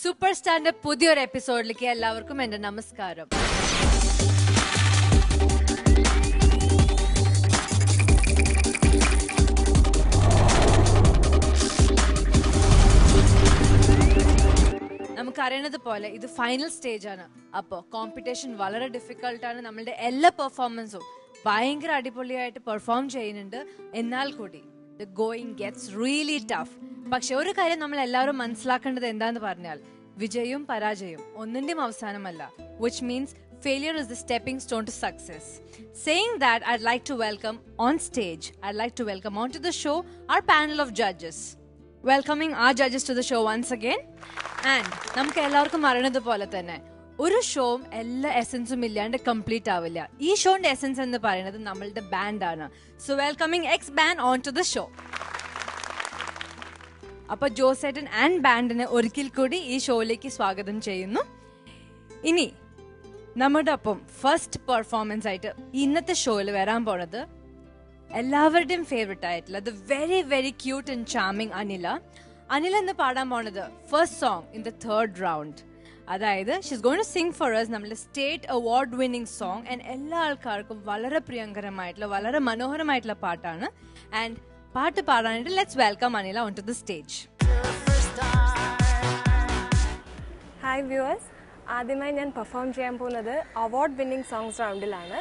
Super സ്റ്റാറിന്റെ പുതിയൊരു എപ്പിസോഡിലേക്ക് എല്ലാവർക്കും എന്റെ നമസ്കാരം. നമുക്കറിയണത് പോലെ ഇത് ഫൈനൽ സ്റ്റേജ് ആണ്. അപ്പോൾ കോമ്പറ്റീഷൻ വളരെ ഡിഫിക്കൽട്ടാണ്. നമ്മളുടെ എല്ലാ പെർഫോമൻസും ഭയങ്കര അടിപൊളിയായിട്ട് പെർഫോം ചെയ്യുന്നുണ്ട്. എന്നാൽ കൂടി the going gets really tough. പക്ഷെ ഒരു കാര്യം നമ്മൾ എല്ലാവരും മനസ്സിലാക്കേണ്ടത് എന്താന്ന് പറഞ്ഞാൽ വിജയവും പരാജയവും ഒന്നിന്റെയും അവസാനമല്ല. Which means failure is the stepping stone to success. Saying that, I'd like to welcome on stage, I'd like to welcome onto the show our panel of judges. Welcoming our judges to the show once again. And നമുക്ക് എല്ലാവർക്കും അറിയുന്നത് പോലെ തന്നെ ഒരു ഷോയും എല്ലാ എസൻസും ഇല്ലാണ്ട് complete ആവില്ല. ഈ ഷോന്റെ എസൻസ് എന്ന് പറയുന്നത് നമ്മളുടെ ബാൻഡാണ്. So welcoming X band on to the show. അപ്പൊ ജോസേട്ടൻ ആൻഡ് ബാൻഡിനെ ഒരിക്കൽ കൂടി ഈ ഷോയിലേക്ക് സ്വാഗതം ചെയ്യുന്നു. ഇനി നമ്മുടെ ഒപ്പം ഫസ്റ്റ് പെർഫോമൻസ് ആയിട്ട് ഇന്നത്തെ ഷോയിൽ വരാൻ പോണത് എല്ലാവരുടെയും ഫേവറേറ്റ് ആയിട്ടുള്ള the very very cute and charming Anila എന്ന് പാടാൻ പോണത് first song in the third round. അതായത് she's going to sing for us നമ്മുടെ state award winning song. And എല്ലാ ആൾക്കാർക്കും വളരെ പ്രിയങ്കരമായിട്ടുള്ള വളരെ മനോഹരമായിട്ടുള്ള പാട്ടാണ്. ആൻഡ് പാട്ട് പാടാനായിട്ട് let's welcome Anila on to the stage. Hi viewers, ആദ്യമായി ഞാൻ പെർഫോം ചെയ്യാൻ പോകുന്നത് അവാർഡ് വിന്നിംഗ് സോങ്സ് റൗണ്ടിലാണ്.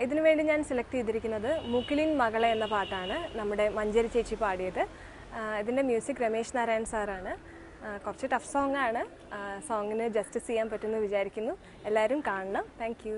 ഇതിനു വേണ്ടി ഞാൻ സെലക്ട് ചെയ്തിരിക്കുന്നത് മുകിലിൻ മകളെ എന്ന പാട്ടാണ്. നമ്മുടെ മഞ്ചേരി ചേച്ചി പാടിയത്. ഇതിൻ്റെ മ്യൂസിക് രമേശ് നാരായൺ സാറാണ്. കുറച്ച് ടഫ് സോങ് ആണ്. സോങ്ങിന് ജസ്റ്റിസ് ചെയ്യാൻ പറ്റുമെന്ന് വിചാരിക്കുന്നു. എല്ലാവരും കാണണം. Thank you.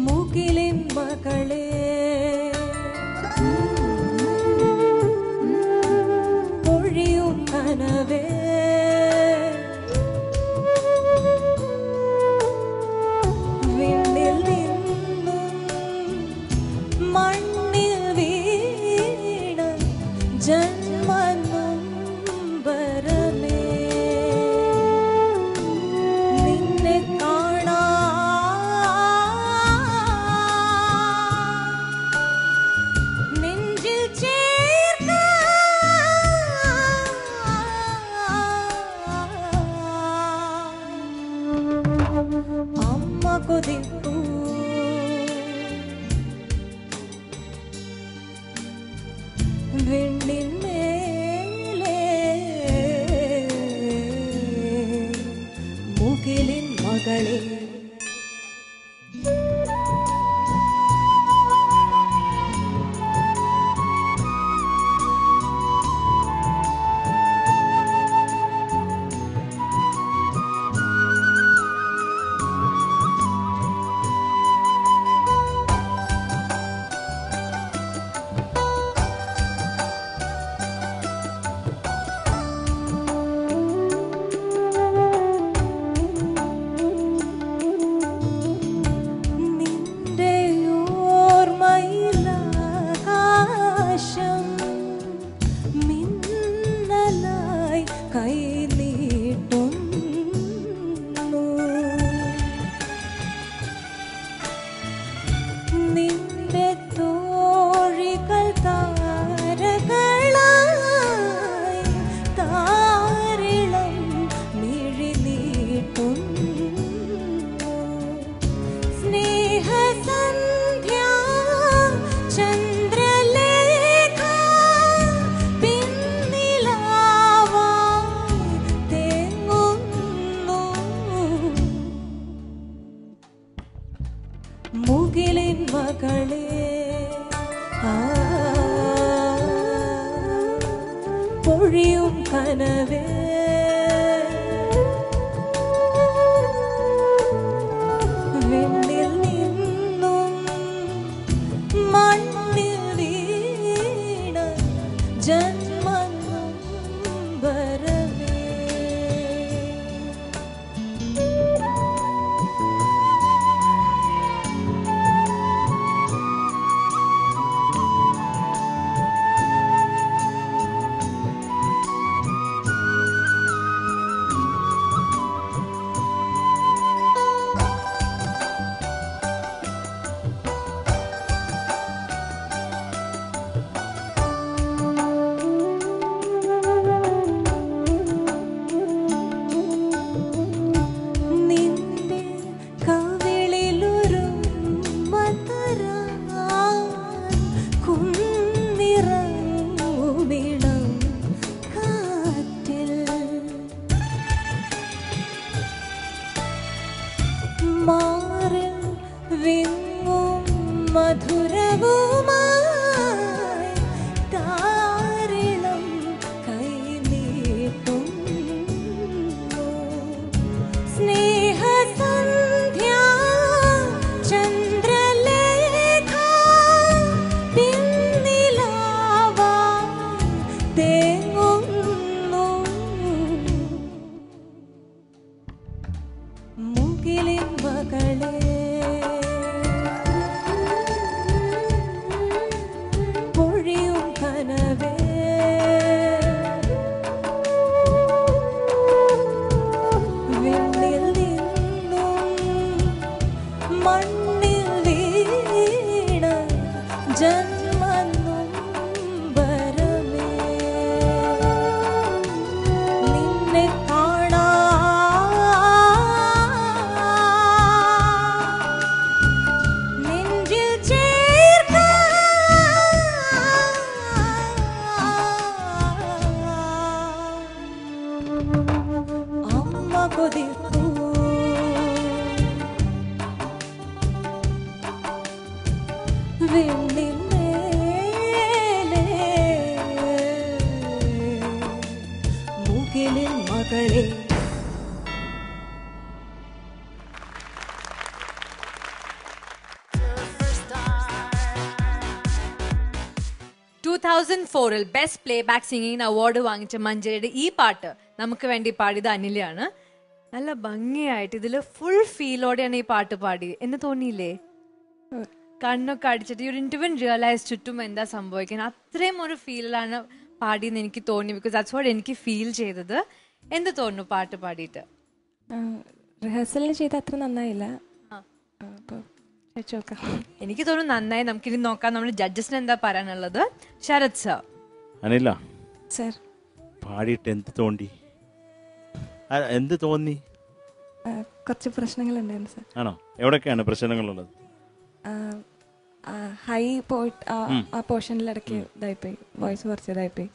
മുകിലിൻ മകളെ പൊഴിയും കനവേ മാറിൽ വിങ്ങും മധുരവുമായി താരിളം കൈ നീട്ടുന്നു സ്നേഹസന്ധ്യ ചന്ദ്രലേഖ പിന്നിലാവാൻ തേങ്ങുന്നു മുകിലിൻ മകളെ പൊഴിയും കനവേ വിണ്ണിൽ നിന്നും മണ്ണിൽ വീണ ജന്മന്നും വരമേ നിന്നെ കാണാ നെഞ്ചിൽ അമ്മ കൊതിപ്പൂ വിണ്ണിന്മേലെ മുകിലിൻ മകളെ 2004 best play back singing award വാങ്ങിച്ച മഞ്ജരിയുടെ ഈ പാട്ട് നമുക്ക് വേണ്ടി പാടിയത് അനിലാണ്. നല്ല ഭംഗിയായിട്ട് ഇതില് ഫുൾ ഫീലോടെയാണ് ഈ പാട്ട് പാടിയത് എന്ന് തോന്നിയില്ലേ? കണ്ണൊക്കെ അടിച്ചിട്ട് യു ഡിഡ്ന്റ് ഈവൻ റിയലൈസ് ചുറ്റും എന്താ സംഭവിക്കുന്നത്, അത്രയും ഒരു ഫീലിലാണ് പാടിയെന്ന് എനിക്ക് തോന്നി. ബിക്കോസ് ദാറ്റ്സ് വാട്ട് എനിക്ക് ഫീൽ ചെയ്തത്. എന്ത് തോന്നുന്നു പാട്ട് പാടിയിട്ട്? റിഹേഴ്സലിന് ചെയ്ത അത്ര നന്നായില്ല. എനിക്ക് തോന്നുന്നു നന്നായി. നമുക്കിനി നോക്കാം നമ്മുടെ ജഡ്ജസിന് എന്താ പറയാനുള്ളത്. ശരത് സർ. അനില സർ, പാടിയിട്ട് എന്ത് തോന്നി? കുറച്ച് പ്രശ്നങ്ങളുണ്ടായിരുന്നു സർ. ആണോ? എവിടൊക്കെയാണ് പ്രശ്നങ്ങളുള്ളത്? ഹൈ പോയിട്ട് ആ പോർഷനിലിടയ്ക്ക് ഇതായിപ്പോയി, വോയിസ് കുറച്ച് ഇതായിപ്പോയി.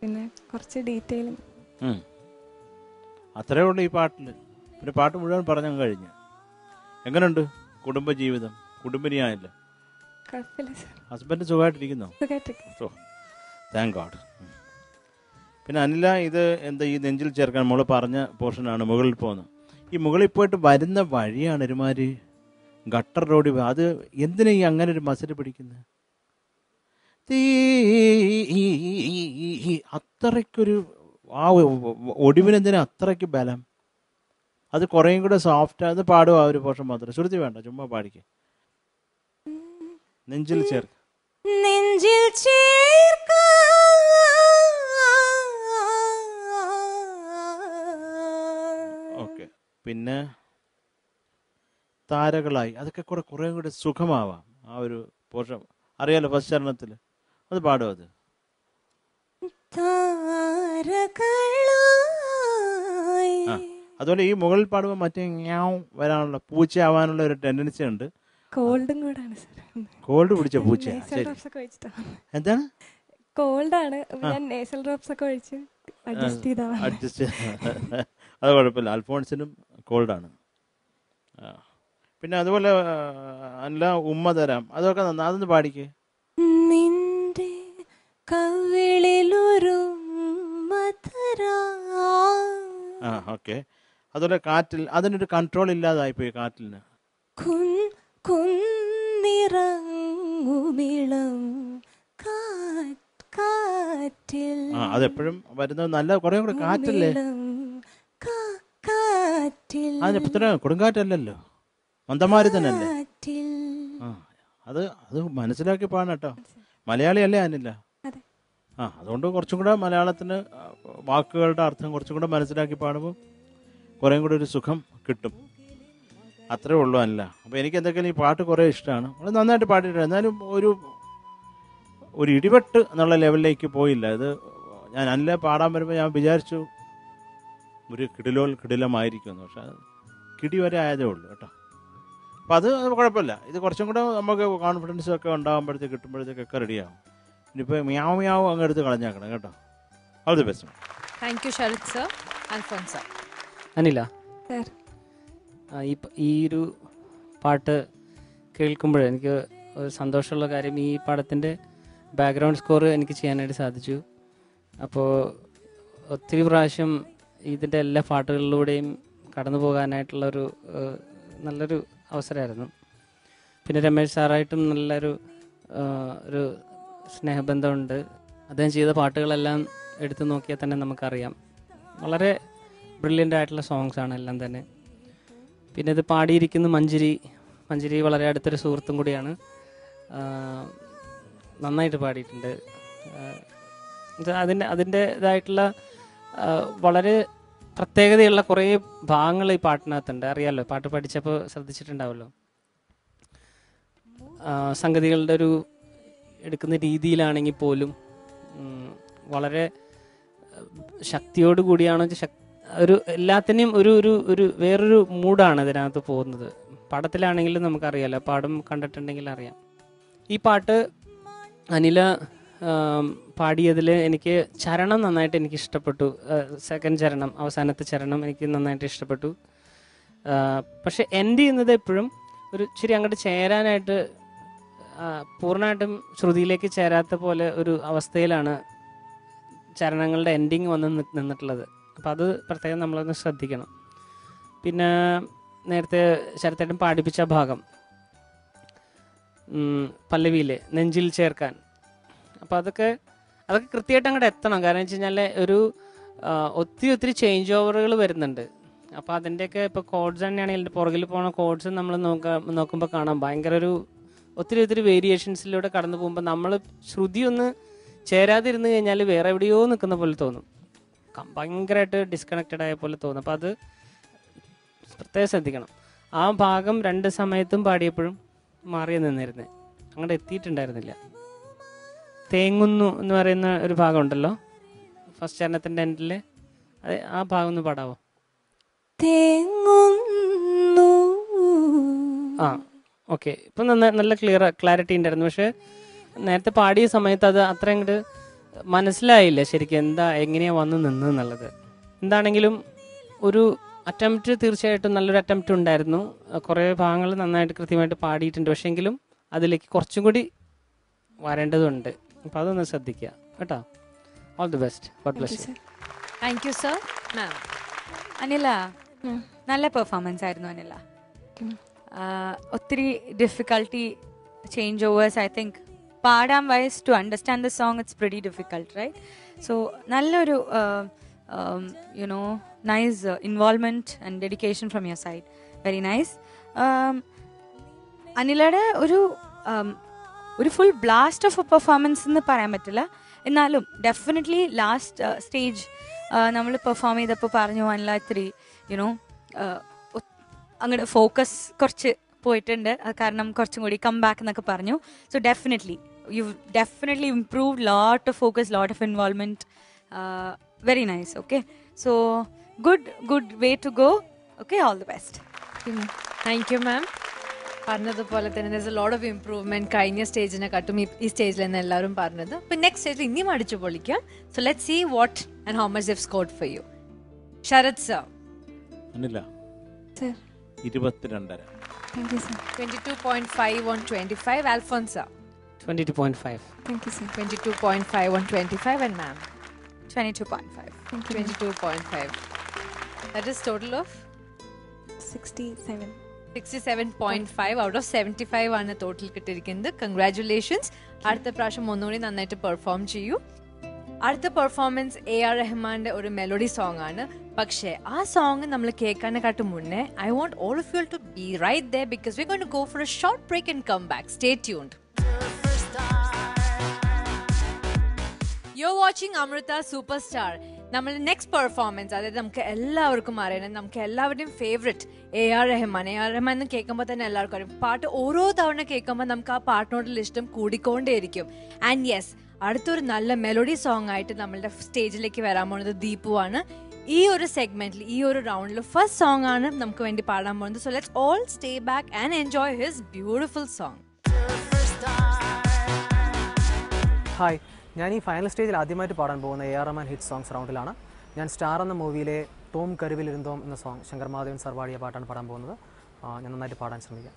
പിന്നെ കുറച്ച് ഡീറ്റെയിലും അത്രേ ഉള്ളൂ ഈ പാട്ടില്. പിന്നെ പാട്ട് മുഴുവൻ പറഞ്ഞു കഴിഞ്ഞു. എങ്ങനെയുണ്ട് കുടുംബജീവിതം? കുടുംബിനിയായില്ല? ഹസ്ബൻഡ് സുഖമായിട്ടിരിക്കുന്നോ? Thank God. പിന്നെ അനില, ഇത് എന്താ ഈ നെഞ്ചിൽ ചേർക്കാൻ മോള് പറഞ്ഞ പോർഷനാണ് മുകളിൽ പോകുന്നത്. ഈ മുകളിൽ പോയിട്ട് വരുന്ന വഴിയാണ് ഒരുമാതിരി ഗട്ടർ റോഡ്. അത് എന്തിനാ ഈ അങ്ങനെ ഒരു മസിൽ പിടിക്കുന്നത്? അത്രയ്ക്കൊരു ആ ഒടിവിനെന്തിനാ അത്രയ്ക്ക് ബലം? അത് കുറേയും കൂടെ സോഫ്റ്റ്. അത് പാടുക ആ ഒരു പോർഷൻ മാത്രം. ശ്രുതി വേണ്ട, ചുമ്മാ പാടിക്കേ. നെഞ്ചിൽ ചേർക്ക്. നെഞ്ചിൽ ചേർക്ക ഓക്കെ. പിന്നെ താരകളായി അതൊക്കെ കൂടെ കുറേ കൂടെ സുഖമാവാം. ആ ഒരു പോർഷൻ അറിയാലോ, ഫസ്റ്റ് ചരണത്തിൽ. അത് പാടും. അത് അതുപോലെ ഈ മുകളിൽ പാടുമ്പോൾ മറ്റേ ഞാവും വരാനുള്ള പൂച്ചയാവാനുള്ള ഒരു ടെൻഡൻസി ഉണ്ട്. കോൾഡും കൂടാണ് സർ. കോൾഡ് പിടിച്ച പൂച്ച. എന്താണ്? കോൾഡാണ്. ഞാൻ നേസൽ ഡ്രോപ്സ് ഒക്കെ ഒഴിച്ച് അഡ്ജസ്റ്റ് അത് കുഴപ്പമില്ല. അൽഫോൺസിനും കോൾഡാണ്. പിന്നെ അതുപോലെ അല്ല ഉമ്മ തരാം, അതൊക്കെ നന്നാ. അതൊന്ന് പാടിക്കേ. നിന്റെ കവിളിലൊരു ഓക്കെ. അതുപോലെ കാറ്റിൽ അതിനൊരു കൺട്രോൾ ഇല്ലാതായിപ്പോയി കാറ്റിന്. അതെപ്പോഴും വരുന്നത് നല്ല കുറെ കൂടെ കാറ്റല്ലേ. അതിന് കൊടുങ്കാറ്റല്ലല്ലോ, മന്ദമാരി തന്നെ അല്ലേ. അത് മനസ്സിലാക്കി പാടണം കേട്ടോ. മലയാളി അല്ലേ അനില്ല? അതുകൊണ്ട് കുറച്ചും കൂടെ മലയാളത്തിന് വാക്കുകളുടെ അർത്ഥം കുറച്ചും കൂടെ മനസ്സിലാക്കി പാടുമ്പോൾ കുറേ കൂടെ ഒരു സുഖം കിട്ടും. അത്രേ ഉള്ളൂ അല്ല. അപ്പോൾ എനിക്ക് എന്തൊക്കെയാണ് ഈ പാട്ട് കുറേ ഇഷ്ടമാണ്. അത് നന്നായിട്ട് പാടിയിട്ടുണ്ട്. എന്നാലും ഒരു ഇടിവെട്ട് എന്നുള്ള ലെവലിലേക്ക് പോയില്ല. അത് ഞാൻ അല്ല പാടാൻ വരുമ്പോൾ ഞാൻ വിചാരിച്ചു ഒരു കിടിലമായിരിക്കുമെന്ന്. പക്ഷെ അത് കിടി വരെ ആയതേ ഉള്ളൂ കേട്ടോ. അപ്പോൾ അത് കുഴപ്പമില്ല. ഇത് കുറച്ചും കൂടെ നമുക്ക് കോൺഫിഡൻസും ഒക്കെ ഉണ്ടാകുമ്പോഴത്തേക്ക് കിട്ടുമ്പോഴത്തേക്കൊക്കെ റെഡിയാവും. ഇനിയിപ്പോൾ മ്യാവ് അങ്ങ് എടുത്ത് കളഞ്ഞാക്കണം കേട്ടോ. All the best. Thank you Sarath sir. Alphons sir. Anila, ഈ ഒരു പാട്ട് കേൾക്കുമ്പോൾ എനിക്ക് ഒരു സന്തോഷമുള്ള കാര്യം, ഈ പടത്തിൻ്റെ ബാക്ക്ഗ്രൗണ്ട് സ്കോർ എനിക്ക് ചെയ്യാനായിട്ട് സാധിച്ചു. അപ്പോൾ ഒത്തിരി പ്രാവശ്യം ഇതിൻ്റെ എല്ലാ പാട്ടുകളിലൂടെയും കടന്നു പോകാനായിട്ടുള്ളൊരു നല്ലൊരു അവസരമായിരുന്നു. പിന്നെ രമേശ് സാറായിട്ടും നല്ലൊരു ഒരു സ്നേഹബന്ധമുണ്ട്. അദ്ദേഹം ചെയ്ത പാട്ടുകളെല്ലാം എടുത്തു നോക്കിയാൽ തന്നെ നമുക്കറിയാം, വളരെ ബ്രില്യൻ്റ് ആയിട്ടുള്ള സോങ്സാണ് എല്ലാം തന്നെ. പിന്നെ ഇത് പാടിയിരിക്കുന്ന മഞ്ജരി വളരെ അടുത്തൊരു സുഹൃത്തും കൂടിയാണ്. നന്നായിട്ട് പാടിയിട്ടുണ്ട്. അതിൻ്റേതായിട്ടുള്ള വളരെ പ്രത്യേകതയുള്ള കുറേ ഭാഗങ്ങൾ ഈ പാട്ടിനകത്തുണ്ട്. അറിയാമല്ലോ, പാട്ട് പഠിച്ചപ്പോൾ ശ്രദ്ധിച്ചിട്ടുണ്ടാവുമല്ലോ. സംഗതികളുടെ ഒരു എടുക്കുന്ന രീതിയിലാണെങ്കിൽ പോലും വളരെ ശക്തിയോട് കൂടിയാണോ ഒരു എല്ലാത്തിനെയും ഒരു വേറൊരു മൂഡാണ് ഇതിനകത്ത് പോകുന്നത്. പടത്തിലാണെങ്കിലും നമുക്കറിയാമല്ലോ, പാടും കണ്ടിട്ടുണ്ടെങ്കിൽ അറിയാം. ഈ പാട്ട് അനില പാടിയതിൽ എനിക്ക് ചരണം നന്നായിട്ട് എനിക്ക് ഇഷ്ടപ്പെട്ടു. സെക്കൻഡ് ചരണം, അവസാനത്തെ ചരണം എനിക്ക് നന്നായിട്ട് ഇഷ്ടപ്പെട്ടു. പക്ഷെ എൻഡ് ചെയ്യുന്നത് എപ്പോഴും ഒരു ഇച്ചിരി അങ്ങോട്ട് ചേരാനായിട്ട് പൂർണ്ണമായിട്ടും ശ്രുതിയിലേക്ക് ചേരാത്ത പോലെ ഒരു അവസ്ഥയിലാണ് ചരണങ്ങളുടെ എൻഡിങ് വന്ന് നിന്നിട്ടുള്ളത്. അപ്പം അത് പ്രത്യേകം നമ്മളൊന്ന് ശ്രദ്ധിക്കണം. പിന്നെ നേരത്തെ ശരത്തേട്ടൻ പാടിപ്പിച്ച ഭാഗം പല്ലവിയിലെ നെഞ്ചിൽ ചേർക്കാൻ, അപ്പോൾ അതൊക്കെ കൃത്യമായിട്ട് അങ്ങോട്ട് എത്തണം. കാരണം വെച്ച് കഴിഞ്ഞാൽ ഒരു ഒത്തിരി ചേഞ്ച് ഓവറുകൾ വരുന്നുണ്ട്. അപ്പോൾ അതിൻ്റെയൊക്കെ ഇപ്പോൾ കോഡ്സ് തന്നെയാണെങ്കിൽ പുറകിൽ പോകുന്ന കോഡ്സ് നമ്മൾ നോക്കുമ്പോൾ കാണാം ഭയങ്കര ഒരു ഒത്തിരി വേരിയേഷൻസിലൂടെ കടന്നു പോകുമ്പോൾ നമ്മൾ ശ്രുതി ഒന്ന് ചേരാതിരുന്ന് കഴിഞ്ഞാൽ വേറെ എവിടെയോ നിൽക്കുന്ന പോലെ തോന്നും, ഭയങ്കരമായിട്ട് ഡിസ്കണക്റ്റഡ് ആയ പോലെ തോന്നും. അപ്പോൾ അത് പ്രത്യേകം ശ്രദ്ധിക്കണം. ആ ഭാഗം 2 സമയത്തും പാടിയപ്പോഴും മാറിയ നിന്നിരുന്നേ, അങ്ങോട്ട് എത്തിയിട്ടുണ്ടായിരുന്നില്ല. തേങ്ങുന്നു എന്ന് പറയുന്ന ഒരു ഭാഗം ഉണ്ടല്ലോ ഫസ്റ്റ് ചരണത്തിൻ്റെ എൻഡിൽ, അത് ആ ഭാഗം ഒന്ന് പാടാവോ? തേങ്ങുന്നു. ആ ഓക്കെ, ഇപ്പം നല്ല ക്ലാരിറ്റി ഉണ്ടായിരുന്നു. പക്ഷെ നേരത്തെ പാടിയ സമയത്ത് അത് അത്ര അങ്ങോട്ട് മനസ്സിലായില്ല ശരിക്കും എങ്ങനെയാണ് വന്ന് നിന്നെന്നുള്ളത്. എന്താണെങ്കിലും ഒരു അറ്റംപ്റ്റ് തീർച്ചയായിട്ടും നല്ലൊരു അറ്റംപ്റ്റ് ഉണ്ടായിരുന്നു. കുറേ ഭാഗങ്ങൾ നന്നായിട്ട് കൃത്യമായിട്ട് പാടിയിട്ടുണ്ട്. പക്ഷേ എങ്കിലും അതിലേക്ക് കുറച്ചും കൂടി വരേണ്ടതുണ്ട്. അപ്പം അതൊന്ന് ശ്രദ്ധിക്കുക കേട്ടോ. All the best. God bless you. Thank you sir. Ma'am Anila, നല്ല പെർഫോമൻസ് ആയിരുന്നു അനില. ഒത്തിരി difficulty changeovers. I think പാടാൻ wise to understand the song it's pretty difficult, right? So നല്ലൊരു nice involvement and dedication from your side. Very nice. അനിലയുടെ ഒരു full blast of performance എന്ന് പറയാൻ പറ്റില്ല. എന്നാലും ഡെഫിനറ്റ്ലി ലാസ്റ്റ് സ്റ്റേജ് നമ്മൾ perform ചെയ്തപ്പോൾ പറഞ്ഞു അനില ഇത്തിരി അങ്ങോട്ട് ഫോക്കസ് കുറച്ച് പോയിട്ടുണ്ട്. കാരണം കുറച്ചും കൂടി കം ബാക്ക് എന്നൊക്കെ പറഞ്ഞു. So definitely you definitely improved lot of focus, lot of involvement. Very nice. Okay, so good way to go. Okay, all the best. Thank you ma'am. പറഞ്ഞതുപോലെ തന്നെ there's a lot of improvement കഴിഞ്ഞ സ്റ്റേജിനെ കാട്ടും ഈ സ്റ്റേജിൽ നിന്ന് എല്ലാവരും പറഞ്ഞത്. അപ്പോൾ നെക്സ്റ്റ് സ്റ്റേജിൽ ഇനിയും അടിച്ചു പൊളിക്കാം. So let's see what and how much they've scored for you. Sharad sir. Anila Sir. 22.5. Thank you, sir. 22.5 on 25. Alfonso. 22.5. Thank you, sir. 22.5 on 25 and ma'am. 22.5. Thank you. 22.5. That is total of 67. 67.5 out of 75 ആണ് total കിട്ടിയിരിക്കുന്നത്. Congratulations. അടുത്ത പ്രാവശ്യം ഒന്നുകൂടി നന്നായിട്ട് perform ചെയ്യൂ. അടുത്ത performance AR റഹ്മാന്റെ ഒരു മെലോഡി സോങ് ആണ്. പക്ഷേ ആ സോങ് നമ്മൾ കേൾക്കാനെക്കാട്ടും മുന്നേ I want all of you to be right there because we are going to go for a short break and come back. Stay tuned. You're watching Amrita Superstar. നമ്മുടെ next performance, അതായത് നമുക്ക് എല്ലാവർക്കും അറിയണം, നമുക്ക് എല്ലാവരുടെയും favourite AR Rahman. AR Rahman എന്ന് കേൾക്കുമ്പോൾ തന്നെ എല്ലാവർക്കും അറിയാം. പാട്ട് ഓരോ തവണ കേൾക്കുമ്പോൾ നമുക്ക് ആ പാട്ടിനോടുള്ള ഇഷ്ടം കൂടിക്കൊണ്ടേയിരിക്കും. ആൻഡ് യെസ്, അടുത്തൊരു നല്ല മെലോഡി സോങ് ആയിട്ട് നമ്മളുടെ സ്റ്റേജിലേക്ക് വരാൻ പോകുന്നത് ദീപു ആണ്. ഈ ഒരു സെഗ്മെന്റിൽ, ഈ ഒരു റൗണ്ടിൽ ഫസ്റ്റ് സോങ് ആണ് നമുക്ക് വേണ്ടി പാടാൻ പോകുന്നത്. So let's all stay back and enjoy his beautiful song. Hi, ഞാൻ ഈ ഫൈനൽ സ്റ്റേജിൽ ആദ്യമായിട്ട് പാടാൻ പോകുന്ന AR റഹ്മാൻ ഹിറ്റ് സോങ്സ് റൗണ്ടിലാണ്. ഞാൻ സ്റ്റാർ എന്ന മൂവിയിലെ തോം കരുവിലിരുന്തോം എന്ന സോങ് ശങ്കർ മഹാദേവൻ സാർ പാടിയ പാട്ടാണ് പാടാൻ പോകുന്നത്. ഞാൻ നന്നായിട്ട് പാടാൻ ശ്രമിക്കാം.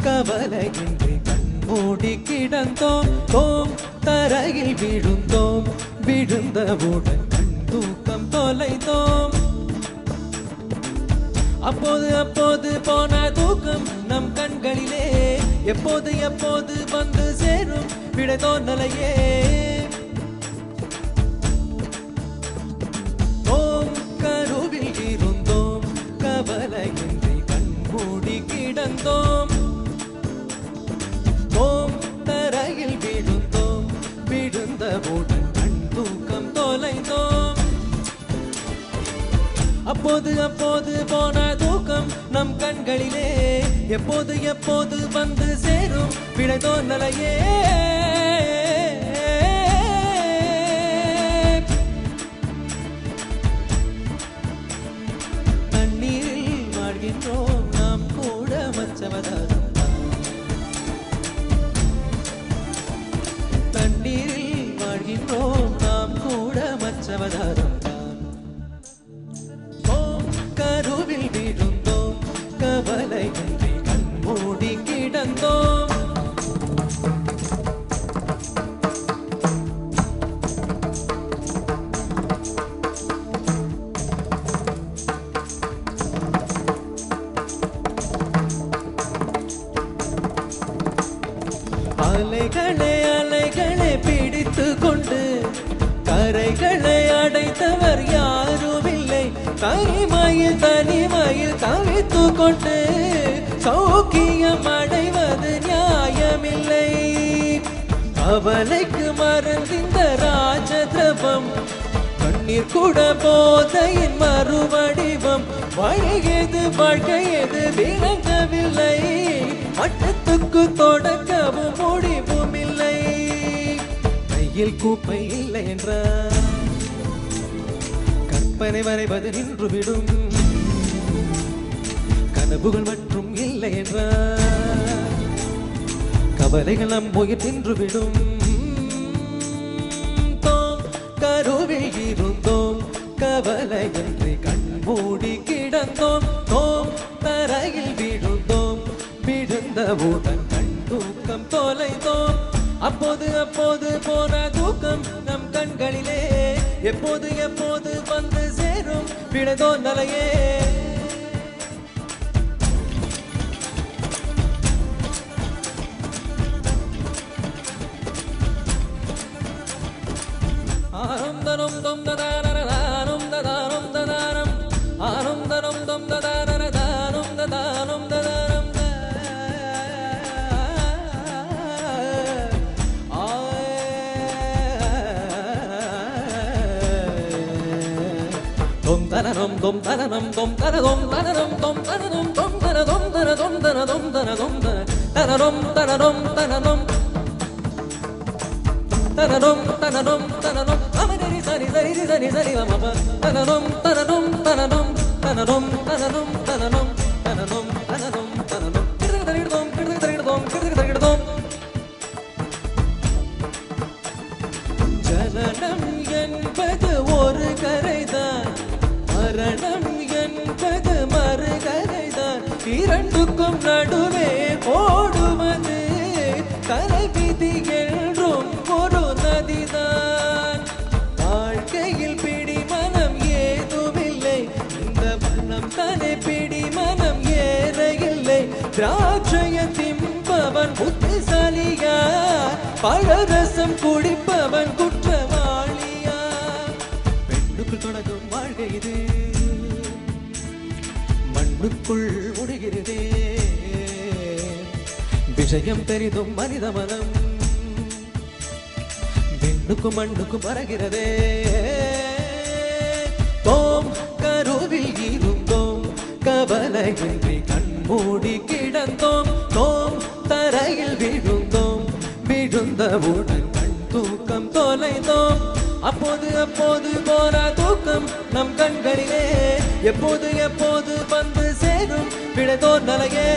கவலையின்றி கண்மூடி கிடந்தோம், தோம் தரையில் விழுந்தோம், விழுந்தவுடன் கண் தூக்கம் தொலைந்தோம். அப்போது அப்போது போன தூக்கம் நம் கண்களிலே எப்போது எப்போது வந்து சேரும் விடை தோன்றலையே. தோம் கருவில் இருந்தோம், கவலையின்றி கண்மூடி கிடந்தோம், தோம் தரையில் விழுந்தோம், விழுந்தவுடன் கண் தூக்கம் தொலைந்தோம். அப்போது அப்போது போன தூக்கம் நம் கண்களிலே எப்போது எப்போது வந்து சேரும் விடை தோன்றலையே. தண்ணீரில் வாழ்கின்றோம் நாம் கூட மச்சவதாரம், தண்ணீரில் வாழ்கின்றோம் நாம் கூட மச்சவதாரம். கருவில் விழுந்தோம், கவலையின்றி கண்மூடி கிடந்தோம். அலைகளை அலைகளை பிடித்து கொண்டு கரைகளை அடைத்தவர் யாரும் இல்லை. தனிமையில் தனிமையில் தவித்து கொண்டு சௌக்கியம் அடைவது நியாயமில்லை. கவலைக்கு மறந்திந்த ராஜதிரவம், கண்ணீர் கூட போதையின் மறுவடிவம். வழியது வாழ்க்கையது விளங்கவில்லை, மட்டத்துக்கு தொடக்கவும் முடிவும் இல்லை. கையில் கூப்பை இல்லை என்றார், கற்பனை வரைவது நின்றுவிடும். கனவுகள் மற்றும் இல்லை என்றார், கவலைகள் நம் உயிர் நின்றுவிடும். தோம் கருவில் இருந்தோம், கவலையின்றி கண்மூடி கிடந்தோம், தோம் தரையில் விழுந்தோம், விழுந்தவுடன் கண் தூக்கம் தொலைந்தோம். அப்போது அப்போது போன தூக்கம் நம் கண்களிலே எப்போது எப்போது வந்து சேரும் விடை தோன்றலையே. ஆனந்தனம் தொம் ததாரம் ததாரம் ததாரம், ஆனந்தனம் தொம் ததாரம் ததாரம் ததாரம். Dom tanadom dom tanadom dom tanadom tanadom dom tanadom dom tanadom tanadom tanadom tanadom tanadom tanadom tanadom tanadom tanadom tanadom amari sari sari sari sari mama tanadom tanadom tanadom tanadom tanadom tanadom tanadom tanadom tanadom kirdiridom kirdiridom kirdiridom. ஜனனம் என்பது ஒரு கரைதான், மரணம் என்பது மறுகரைதான். இரண்டுக்கும் நடுவே ஓடுவது கரை விதி என்றும் ஒரு நதிதான். வாழ்க்கையில் பிடி மனம் ஏதுமில்லை, இந்த மனம் தானே பிடி மனம் ஏற இல்லை. திராட்சைய திம்பவன் புத்திசாலியா, பழரசம் குடிப்பவன் குற்றவாளியா. பெண்ணுக்குள் தொடங்கும் வாழ்க்கை இது, மண்ணுக்குள் முடிகிறதே. விஷயம் தெரிந்தும் மனித மனம் மண்ணுக்கும் மண்ணுக்கும் பறகிறதே தோம் கருவில் இருந்தோம் கவலையின்றி கண்மூடி கிடந்தோம் தோம் தரையில் விழுந்தோம் விழுந்தவுடன் கண் தூக்கம் தொலைந்தோம் அப்போது அப்போது போரா தூக்கம் நம் கண்களிலே எப்போது எப்போது வந்து சேரும் விடைத்தோர் நலையே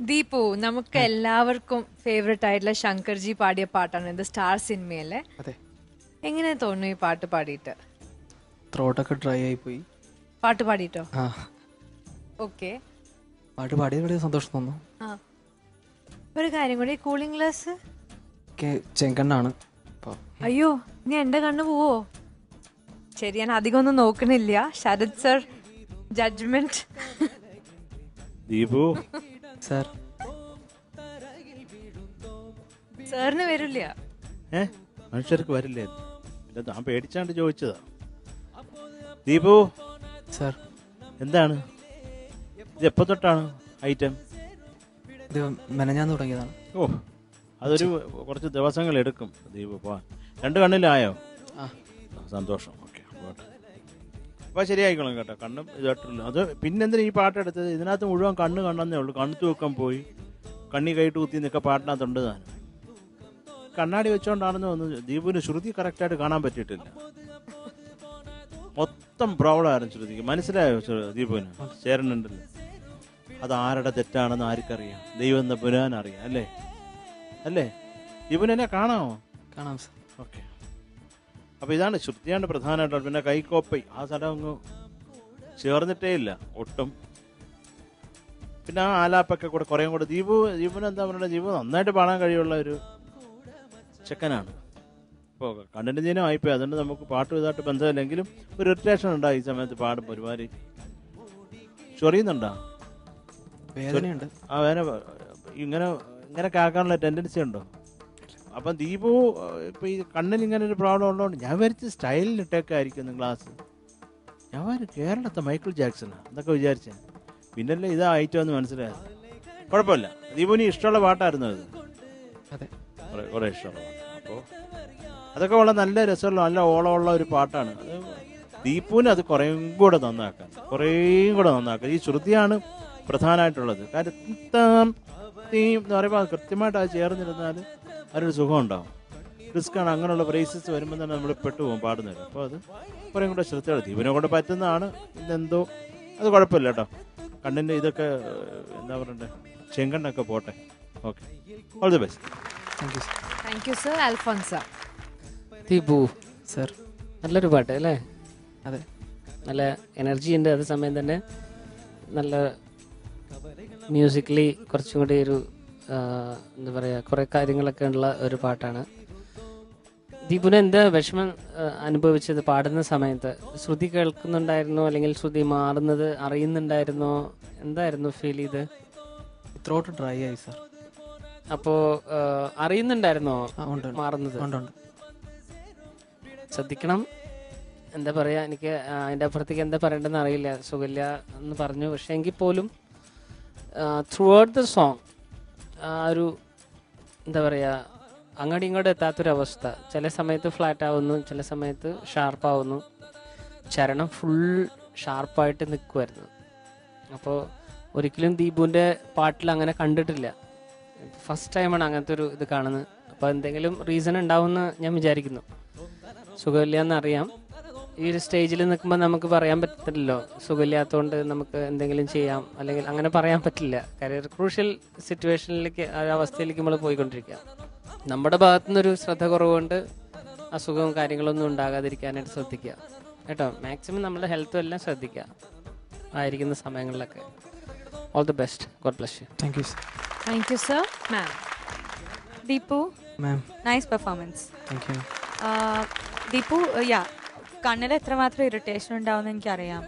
ദീപു, നമുക്ക് എല്ലാവർക്കും ഫേവറേറ്റ് ആയിട്ടുള്ള ശങ്കർജി പാടിയ പാട്ടാണ് ഇത്, സ്റ്റാർ സിനിമയിലെ. അതെ. എങ്ങനെ തോന്നുന്നു ഈ പാട്ട് പാടിയിട്ട്? ത്രോട്ടൊക്കെ ഡ്രൈ ആയി പോയി. പാട്ട് പാടിയിട്ടോ? ആ. ഓക്കെ. പാട്ട് പാടിയത് വളരെ സന്തോഷം തോന്നുന്നു. ആ, ഒരു കാര്യം കൂടി, കൂളിംഗ് ഗ്ലാസ് ചെങ്കണ്ണാണ്. അയ്യോ, ഇനി എന്റെ കണ്ണ് പോവോ? ശരി, ഞാൻ അധികം ഒന്നും നോക്കണില്ല. Sarath sir, judgement. Deepu sir, സാറിന് വരില്ല. മനുഷ്യർക്ക് വരില്ലേ? പിന്നെ ഞാൻ പേടിച്ചാണ്ട് ചോദിച്ചതാ. ദീപു സാർ, എന്താണ് ഇത്? എപ്പോ തൊട്ടാണ് ഐറ്റം? ഇത് മെനഞ്ഞാന്ന് തുടങ്ങിയതാണ്. ഓ, അതൊരു കുറച്ച് ദിവസങ്ങൾ എടുക്കും ദീപു പോവാൻ. 2 കണ്ണിലായോ? സന്തോഷം. ഓക്കെ, അപ്പോൾ ശരിയായിക്കോളും കേട്ടോ. കണ്ണും ഇതായിട്ടില്ല. അത് പിന്നെന്തിനാ ഈ പാട്ടെടുത്തത്? ഇതിനകത്ത് മുഴുവൻ കണ്ണ് കണ്ടെന്നേ ഉള്ളൂ. കണ്ണു തൂക്കം പോയി, കണ്ണി കൈട്ട് കുത്തി നിൽക്കുക പാട്ടിനകത്തുണ്ട് താനും. കണ്ണാടി വെച്ചോണ്ടാണെന്ന് തോന്നുന്നു. ദീപുവിന് ശ്രുതി കറക്റ്റായിട്ട് കാണാൻ പറ്റിയിട്ടില്ല. മൊത്തം പ്രോബ്ലമായിരുന്നു ശ്രുതിക്ക്. മനസ്സിലായോ ദീപുവിന്? ചേരനുണ്ടല്ലോ. അത് ആരുടെ തെറ്റാണെന്ന് ആർക്കറിയാം? ദൈവം എന്ന പുരാനറിയാം. അല്ലേ അല്ലേ ദീപുവിനെ കാണാമോ? കാണാം സാർ. ഓക്കെ. അപ്പോൾ ഇതാണ് ശ്രുതിയാണ് പ്രധാനമായിട്ടുള്ളത്. പിന്നെ കൈക്കോപ്പൈ ആ സ്ഥലം അങ്ങ് ചേർന്നിട്ടേ ഇല്ല ഒട്ടും. പിന്നെ ആ ആലാപ്പൊക്കെ കൂടെ കുറേ കൂടെ ദീപുവിന് എന്താ പറയുക, ദീപു നന്നായിട്ട് പാടാൻ കഴിയുള്ള ഒരു ചെക്കനാണ്. ഇപ്പോൾ കണ്ണിൻ്റെ ദിനം ആയിപ്പോയി. അതുകൊണ്ട് നമുക്ക് പാട്ടും ഇതായിട്ട് ബന്ധമില്ലെങ്കിലും ഒരു ഇറിറ്റേഷൻ ഉണ്ടായി ഈ സമയത്ത് പാടുമ്പോൾ. ഒരുമാതിരി ചൊറിയുന്നുണ്ടോ? വേദനയുണ്ട്. ആ വേദന ഇങ്ങനെ കേൾക്കാനുള്ള ടെൻഡൻസി ഉണ്ടോ? അപ്പം ദീപു ഇപ്പം ഈ കണ്ണിന് ഇങ്ങനെ ഒരു പ്രോബ്ലം ഉള്ളതുകൊണ്ട് ഞാൻ വരച്ച് സ്റ്റൈലിലിട്ടേക്കായിരിക്കും ക്ലാസ്. ഞാൻ വരും കേരളത്തെ മൈക്കിൾ ജാക്സനാണ് എന്നൊക്കെ വിചാരിച്ചേ. പിന്നല്ലേ ഇതാ ഐറ്റം എന്ന് മനസ്സിലായത്. കുഴപ്പമില്ല. ദീപുവിന് ഇഷ്ടമുള്ള പാട്ടായിരുന്നു അത്. അതെ, കുറേ ഇഷ്ടമുള്ള പാട്ട്. അപ്പോൾ അതൊക്കെ വളരെ നല്ല രസമുള്ള നല്ല ഓളമുള്ള ഒരു പാട്ടാണ്. അത് ദീപുവിന് അത് കുറേയും കൂടെ നന്നാക്കാൻ. ഈ ശ്രുതിയാണ് പ്രധാനമായിട്ടുള്ളത്. കാര്യം എന്ന് പറയുമ്പോൾ കൃത്യമായിട്ട് അത് ചേർന്നിരുന്നാൽ അതിനൊരു സുഖം ഉണ്ടാവും. റിസ്ക്കാണ്. അങ്ങനെയുള്ള പ്രൈസസ് വരുമ്പോൾ തന്നെ നമ്മൾ പെട്ടുപോകും പാടുന്നത്. അപ്പോൾ അത് കുറേ കൂടെ ശ്രദ്ധയാണ്. ദീപനെ കൊണ്ട് പറ്റുന്നതാണ്. ഇതെന്തോ അത് കുഴപ്പമില്ല കേട്ടോ. കണ്ണിൻ്റെ ഇതൊക്കെ എന്താ പറയണ്ടേ, ചെങ്കണ്ണൊക്കെ പോട്ടെ. Okay, all the best. Thank you sir. Alphonsa. Deepu sir, നല്ലൊരു പാട്ട് അല്ലേ? അതെ, നല്ല എനർജി ഉണ്ട്. അതേ സമയം തന്നെ നല്ല മ്യൂസിക്കലി കുറച്ചും കൂടി ഒരു എന്താ പറയുക, കുറേ കാര്യങ്ങളൊക്കെ ഉള്ള ഒരു പാട്ടാണ്. ദീപുന് എന്താ വിഷമം അനുഭവിച്ചത് പാടുന്ന സമയത്ത്? ശ്രുതി കേൾക്കുന്നുണ്ടായിരുന്നോ, അല്ലെങ്കിൽ ശ്രുതി മാറുന്നത് അറിയുന്നുണ്ടായിരുന്നോ? എന്തായിരുന്നു ഫീൽ ചെയ്ത്? ത്രോട്ട് ഡ്രൈ ആയി സാർ. അപ്പോൾ അറിയുന്നുണ്ടായിരുന്നോ മാറുന്നത്? ശ്രദ്ധിക്കണം. എന്താ പറയുക, എനിക്ക് അതിൻ്റെ അപ്പുറത്തേക്ക് എന്താ പറയേണ്ടതെന്ന് അറിയില്ല. സുഖമില്ല എന്ന് പറഞ്ഞു. പക്ഷെ എങ്കിൽ പോലും ത്രൂ ഔട്ട് ദ സോങ് ആ ഒരു എന്താ പറയുക, അങ്ങോട്ടും ഇങ്ങോട്ടും എത്താത്തൊരവസ്ഥ. ചില സമയത്ത് ഫ്ലാറ്റ് ആവുന്നു, ചില സമയത്ത് ഷാർപ്പാവുന്നു. ചരണം ഫുൾ ഷാർപ്പായിട്ട് നിൽക്കുമായിരുന്നു. അപ്പോൾ ഒരിക്കലും ദീപുവിൻ്റെ പാട്ടിൽ അങ്ങനെ കണ്ടിട്ടില്ല. ഫസ്റ്റ് ടൈമാണ് അങ്ങനത്തെ ഒരു ഇത് കാണുന്നത്. അപ്പോൾ എന്തെങ്കിലും റീസൺ ഉണ്ടാവുമെന്ന് ഞാൻ വിചാരിക്കുന്നു. സുഖമില്ല എന്നറിയാം. ഈ ഒരു സ്റ്റേജിൽ നിൽക്കുമ്പോൾ നമുക്ക് പറയാൻ പറ്റില്ലല്ലോ സുഖമില്ലാത്തതുകൊണ്ട് നമുക്ക് എന്തെങ്കിലും ചെയ്യാം, അല്ലെങ്കിൽ അങ്ങനെ പറയാൻ പറ്റില്ല. കാര്യം ഒരു ക്രൂഷ്യൽ സിറ്റുവേഷനിലേക്ക്, ആ അവസ്ഥയിലേക്ക് നമ്മൾ പോയിക്കൊണ്ടിരിക്കുക. നമ്മുടെ ഭാഗത്തുനിന്നൊരു ശ്രദ്ധ കുറവുകൊണ്ട് അസുഖവും കാര്യങ്ങളൊന്നും ഉണ്ടാകാതിരിക്കാനായിട്ട് ശ്രദ്ധിക്കുക കേട്ടോ. മാക്സിമം നമ്മുടെ ഹെൽത്തും എല്ലാം ശ്രദ്ധിക്കുക ആയിരിക്കുന്ന സമയങ്ങളിലൊക്കെ. All the best. God bless you. Thank you sir. Thank you sir. Ma'am. Deepu, ma'am, nice performance. thank you. Deepu, yeah, കണ്ണിൽ എത്രമാത്രം ഇറിറ്റേഷൻ ഉണ്ടാവുമെന്ന് എനിക്കറിയാം.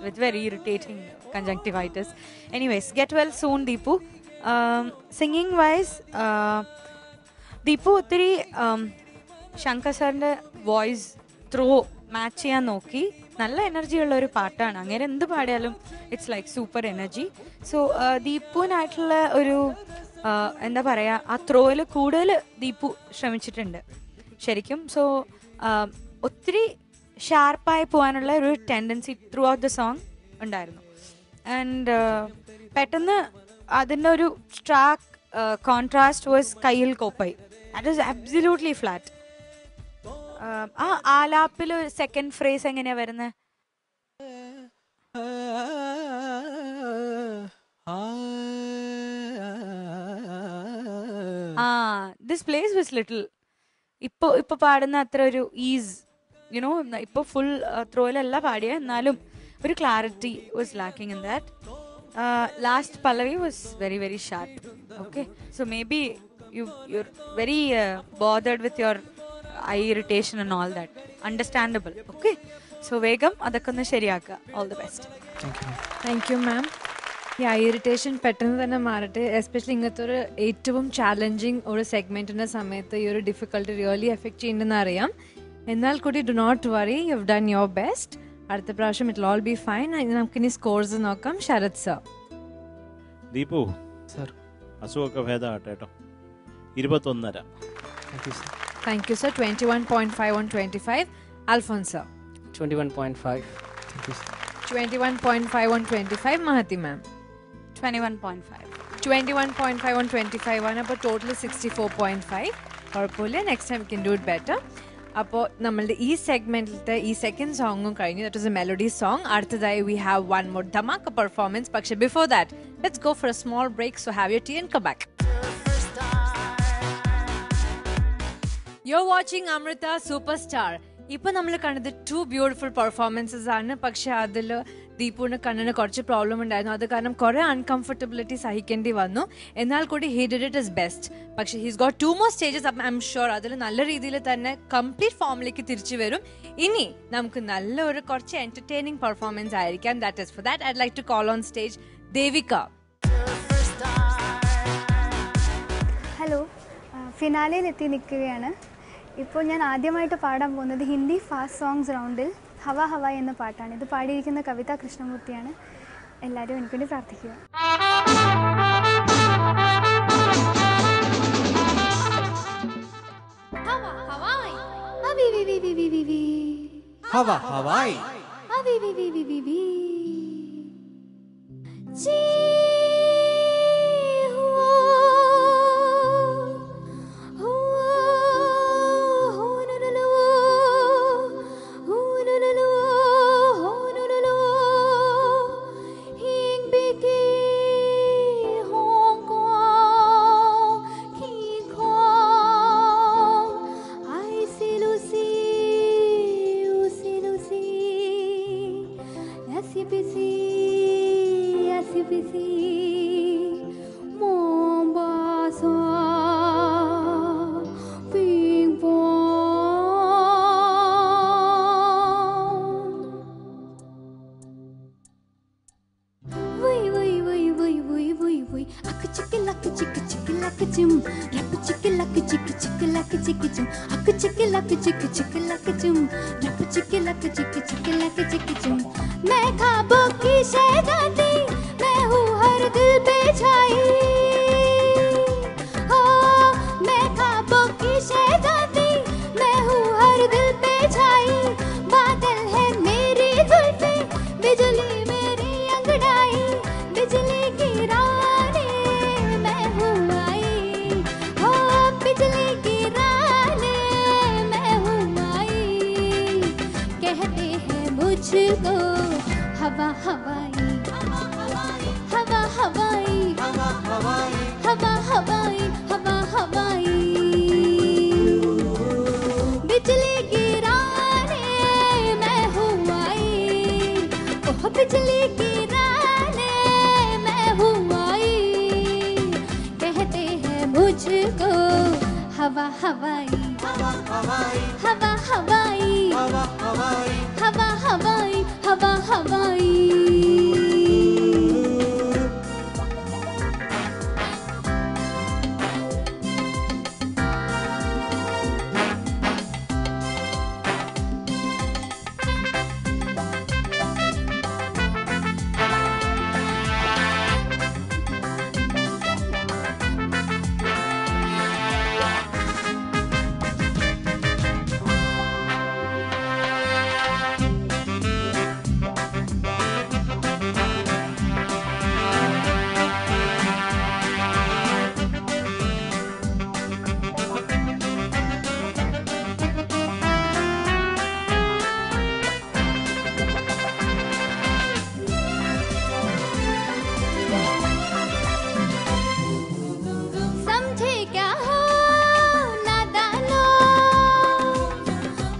With very irritating conjunctivitis. Anyways get well soon Deepu. Singing wise Deepu ഒത്തിരി ശങ്കർ സാറിൻ്റെ voice throw match ചെയ്യാൻ നോക്കി. നല്ല energy ഉള്ള ഒരു പാട്ടാണ്. അങ്ങനെ എന്ത് പാടിയാലും it's like super energy. So ദീപുവിനായിട്ടുള്ള ഒരു എന്താ പറയുക, ആ ത്രോയിൽ കൂടുതൽ ദീപു ശ്രമിച്ചിട്ടുണ്ട് ശരിക്കും. സോ ഒത്തിരി ഷാർപ്പായി പോകാനുള്ള ഒരു tendency throughout the song ഉണ്ടായിരുന്നു. ആൻഡ് പെട്ടെന്ന് അതിൻ്റെ ഒരു സ്ട്രാക്ക് കോൺട്രാസ്റ്റ് വാസ് കയ്യിൽ കോപ്പായി. That is absolutely flat. ആ ആലാപ്പിൽ സെക്കൻഡ് ഫ്രേസ് എങ്ങനെയാ വരുന്നത്? ദിസ് പ്ലേസ് വാസ് ലിറ്റിൽ ഇപ്പൊ പാടുന്ന അത്ര ഒരു ഈസ്, യുനോ, ഇപ്പൊ ഫുൾ ത്രോയിലല്ല പാടിയ, എന്നാലും ഒരു clarity was lacking in that. Last Pallavi was very very sharp. Okay, so may be you're very bothered with your eye irritation and all that. Understandable. Okay, so വേഗം അതൊക്കെ ഒന്ന് ശരിയാക്കുക. All the best. Thank you ma'am. ഈ I irritation പെട്ടെന്ന് തന്നെ മാറട്ടെ. Especially ഇങ്ങനത്തെ ഒരു ഏറ്റവും ചാലഞ്ചിങ് ഒരു സെഗ്മെന്റിന്റെ സമയത്ത് ഈ ഒരു ഡിഫിക്കൽട്ടി റിയലി എഫക്ട് ചെയ്യുന്നുണ്ടെന്ന് അറിയാം. എന്നാൽ കൂടി do not worry, you have done your best. അടുത്ത പ്രാവശ്യം ഇറ്റ് ഓൾ ബി ഫൈൻ. നമുക്കിനി സ്കോർസ് നോക്കാം. ശരത് സർ. ദീപു സർ, അസുഖമൊക്കെ ഭേദമാകട്ടെ കേട്ടോ. 21.5. Thank you, sir. 21.5 on 25. Alphonse, sir. 21.5. 21.5 on 25. Mahati, ma'am. 21.5. 21.5 on 25 ആണ്. അപ്പോൾ ടോട്ടൽ 64.5. കുഴപ്പമില്ല. Next time can do it better. അപ്പോൾ നമ്മളുടെ ഈ സെഗ്മെന്റിലത്തെ ഈ സെക്കൻഡ് സോങ്ങും കഴിഞ്ഞു. That is a melody song. അടുത്തതായി we have one more dhamaka performance. പക്ഷേ before that let's go for a small break. So have your tea and come back. You're watching Amrita Superstar. ഇപ്പൊ നമ്മൾ കണ്ടത് 2 ബ്യൂട്ടിഫുൾ പെർഫോമൻസസ് ആണ്. പക്ഷെ അതിൽ ദീപുവിന് കണ്ണിന് കുറച്ച് പ്രോബ്ലം ഉണ്ടായിരുന്നു. അത് കാരണം കുറെ അൺകംഫർട്ടബിലിറ്റി സഹിക്കേണ്ടി വന്നു. എന്നാൽ കൂടി he did it is best. പക്ഷെ he's got 2 more stages. I'm sure അതിൽ നല്ല രീതിയിൽ തന്നെ കംപ്ലീറ്റ് ഫോമിലേക്ക് തിരിച്ചു വരും. ഇനി നമുക്ക് നല്ലൊരു കുറച്ച് എന്റർടൈനിങ് പെർഫോമൻസ് ആയിരിക്കാം. That is for that I'd like to call on stage Devika. Hello, ഫിനാലയിലെത്തി നിൽക്കുകയാണ്. ഇപ്പോൾ ഞാൻ ആദ്യമായിട്ട് പാടാൻ പോകുന്നത് ഹിന്ദി ഫാസ്റ്റ് സോങ്സ് റൗണ്ടിൽ ഹവ ഹവ എന്ന പാട്ടാണ്. ഇത് പാടിയിരിക്കുന്ന കവിത കൃഷ്ണമൂർത്തിയാണ്. എല്ലാവരും എനിക്ക് വേണ്ടി പ്രാർത്ഥിക്കുക. मैं ख्वाबों की शहजादी, मैं हूँ हर दिल पे छाई. हो मैं ख्वाबों की शहजादी, मैं हूँ हर दिल पे छाई. बादल है मेरी जुल्फे, बिजली मेरी अंगड़ाई. बिजली गिराने मैं हूँ आई. हो बिजली गिराने मैं हूँ आई. कहते हैं मुझको हवा हवाई, हवा हवाई, हवा हवाई, हवा हवाई, हवा हवाई. बिजली गिराने मैं हूँ आई. ओह बिजली गिराने मैं हूँ आई. कहते हैं मुझको हवा हवाई, हवा हवा हवाई हवा हवाई हवा हवाई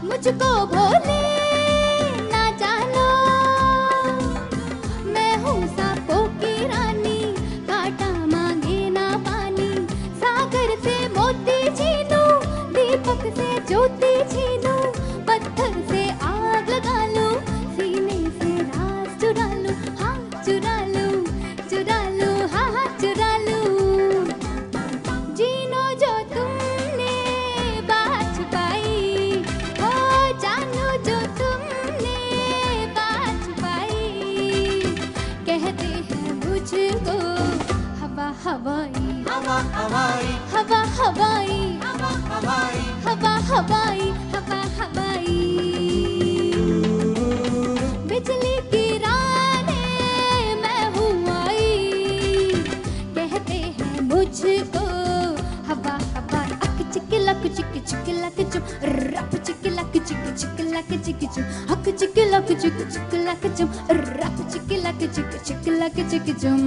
मुझको भोले ना जानो, मैं हूँ सांपों की रानी, कांटा मांगे ना पानी, सागर से मोती छीनूं, दीपक से ज्योति छीनूं, पत्थर से आग लगा लूं, सीने से राज चुरा लूं, हाँ चुरा लूं, हाँ हाँ चुरा लूं। जीनो जो तुमने बात छुपाई, ओ जानो जो तुमने बात छुपाई, कहते हैं मुझको हवा हवाई हवा हवाई हवा हवाई हवा हवाई हवा हवाई हवा हवाई। बिजली गिराने मैं हूँ आई, कहते हैं मुझको हवा हवा। अक चिक लक चिक चिक लक चुम, रप चिक लक चिक चिक लक चिक चुम, अक चिक लक चिक चिक लक चुम, रप चिक लक चिक चिक लक चिक चुम।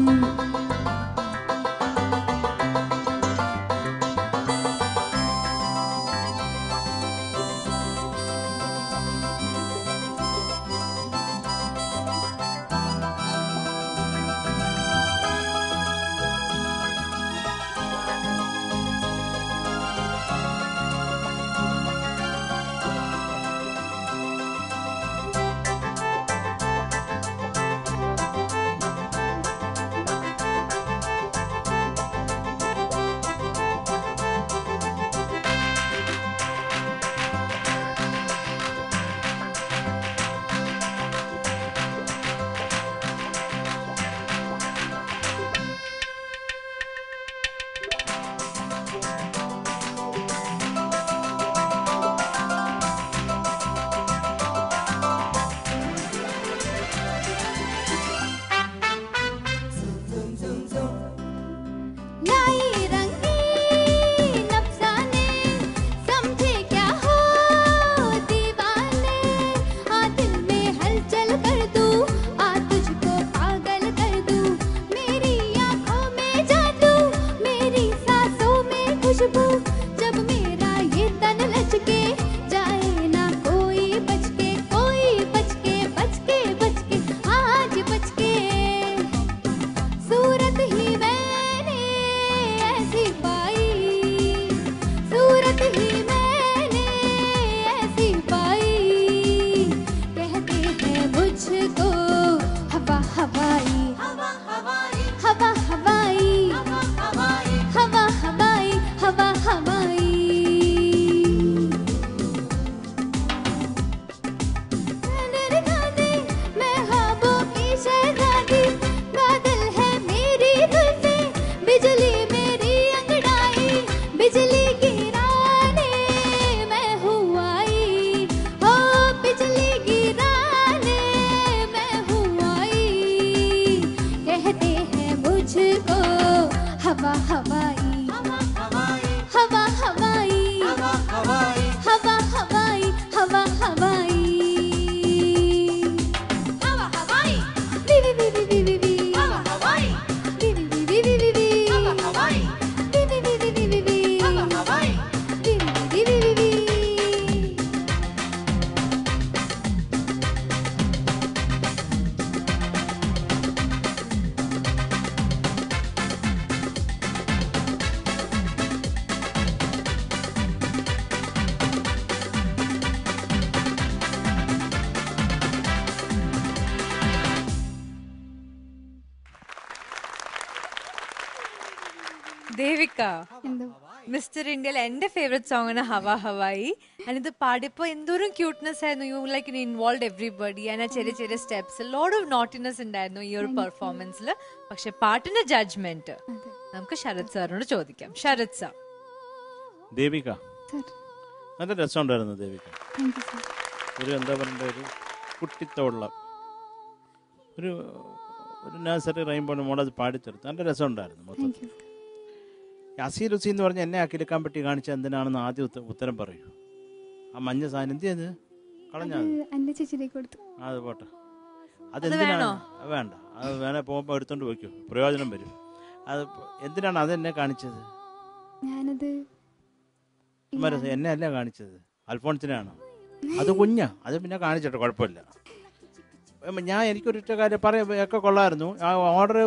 ദേവിക, എന്തോ മിസ്റ്റർ ഇന്ത്യയിൽ എന്റെ ഫേവറേറ്റ് സോങ് ആണ് ഹവ ഹവായി. ആൻഡ് ഇത് പാടിയപ്പോ എന്തോരം ക്യൂട്ട്നെസ് ആയിരുന്നു. You like involve everybody. And ചെറിയ ചെറിയ സ്റ്റെപ്സ്, ലോഡ് ഓഫ് നോട്ടിനെസ് ഉണ്ടായിരുന്നു ഈ ഒരു പെർഫോമൻസിൽ. പക്ഷെ പാട്ടിന്റെ ജഡ്ജ്മെന്റ് നമുക്ക് ശരത് സാറിനോട് ചോദിക്കാം. ശരത് സാർ. ദേവിക, സർ. നല്ല രസമുണ്ടായിരുന്നു ദേവിക. Thank you sir. ഒരു എന്താ പറയണ്ട, ഒരു കുട്ടിത്തോടുള്ള ഒരു നഴ്സറി റൈമ്പോൾ മോളത് പാടിത്തീർത്ത് നല്ല രസമുണ്ടായിരുന്നു മൊത്തം. Thank you. അസീർ ഹുസൈൻ എന്ന് പറഞ്ഞാൽ എന്നെ അക്കിലക്കാൻ പറ്റി കാണിച്ച എന്തിനാണെന്ന് ആദ്യം ഉത്തരം പറയൂ. ആ മഞ്ഞ സാധനം എന്ത് ചെയ്ത് കളഞ്ഞാൽ എൻ്റെ ചേച്ചിയിലേക്ക് കൊടുത്തു. അത് പോട്ടെ. അതെന്തിനാണ്? വേണ്ട, അത് വേണേ പോകുമ്പോൾ എടുത്തോണ്ട് പോയിക്കോ, പ്രയോജനം വരും. അത് എന്തിനാണ് അതെന്നെ കാണിച്ചത്? ഞാനത് എന്നെ അല്ല കാണിച്ചത്, അൽഫോൺസിനാണ്. അത് കുഞ്ഞാ, അത് പിന്നെ കാണിച്ചിട്ട് കുഴപ്പമില്ല. ഞാൻ എനിക്കൊരിട്ട കാര്യം ഒക്കെ കൊള്ളായിരുന്നു. ആ ഓർഡർ